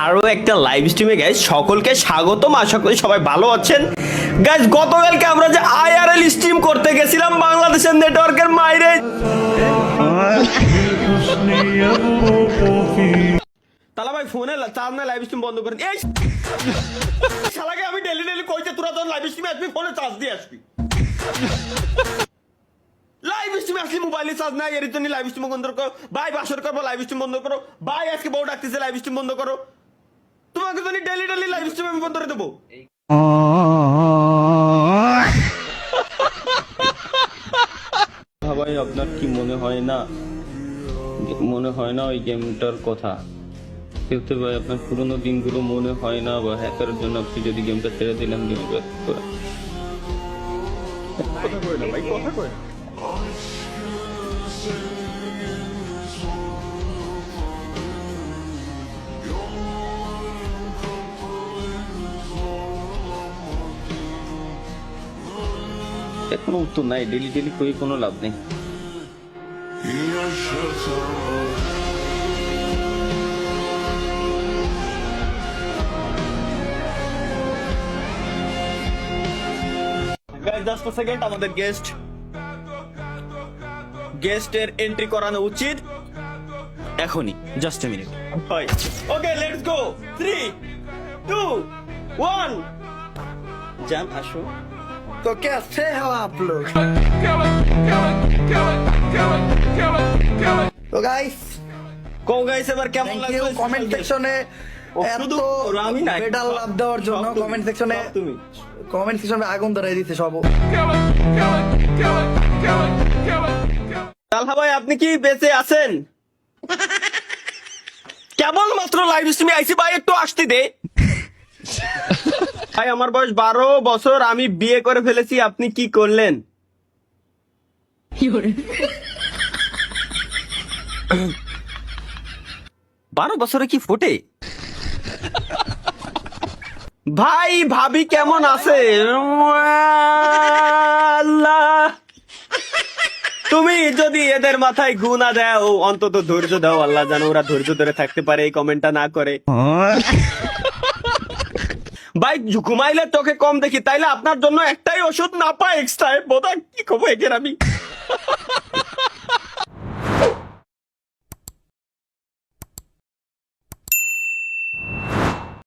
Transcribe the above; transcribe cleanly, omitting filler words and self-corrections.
আরো একটা live স্ট্রিমে guys সকলকে স্বাগতম। আশা করি সবাই ভালো আছেন। গাইস গতকালকে আমরা যে আইআরএল স্ট্রিম করতে গেছিলাম বাংলাদেশের নেটওয়ার্কের মাইরে, তালা ভাই ফোনে চার্জ না লাইভ স্ট্রিম বন্ধ করেন। এই শালাকে আমি ডেলি ডেলি কইতে তোরা যখন লাইভ স্ট্রিমে আসবি ফোনে চার্জ দিয়ে আসবি। লাইভ স্ট্রিমে আসলে মোবাইলে চার্জ নাই, এর জন্য লাইভ স্ট্রিম বন্ধ করো ভাই। বাসর করবো লাইভ স্ট্রিম বন্ধ করো ভাই। আজকে বউ ডাকতেছে লাইভ স্ট্রিম বন্ধ করো। তোমাকে জানি ডেলি ডেলি লাইভ স্ট্রিম আমি বন্ধ করে দেবো। ভাই আপনার কি মনে হয় না ওই গেমটার কথা খেলতে ভাই? আপনার পুরোনো দিনগুলো মনে হয় না? বা হ্যাকার জন্য আপনি যদি গেমটা ছেড়ে দিলাম গেমটা কথা কই না ভাই, কথা কই না। এখনো উত্তর নাই, ডেলি ডেলি কই কোনো লাভ নেই। জাস্ট সেকেন্ড, আমাদের গেস্টের এন্ট্রি করানো উচিত এখনই। Just a minute. Okay let's go. 3 2 1 জান আসো। तो कैसे हो आप लोग? तो गाइस কো গাইস এবার কেমন থ্যাংক ইউ লাগলো কমেন্ট সেকশনে এত আমি না মেডাল লাভ দেওয়ার জন্য। কমেন্ট সেকশনে আগুন ধরাই দিতে সব। তালহা ভাই আপনি কি বেঁচে আছেন? কেবল মাত্র লাইভ স্ট্রিমে আইসি ভাই, একটু আসতে দে ভাই। আমার বয়স 12 বছর, আমি বিয়ে করে ফেলেছি। আপনি কি করলেন? 12 বছরে কি ফোটে? ভাই ভাবি কেমন আছে? আল্লাহ, তুমি যদি এদের মাথায় গুণা দাও, অন্তত ধৈর্য দাও। আল্লাহ জানো ওরা ধৈর্য ধরে থাকতে পারে, এই কমেন্টটা না করে। ভাই ঘুমাইলে তোকে কম দেখি, তাইলে আপনার জন্য একটাই ওষুধ না পাই এক্সট্রা। বোধহয় কি খবর একের আমি।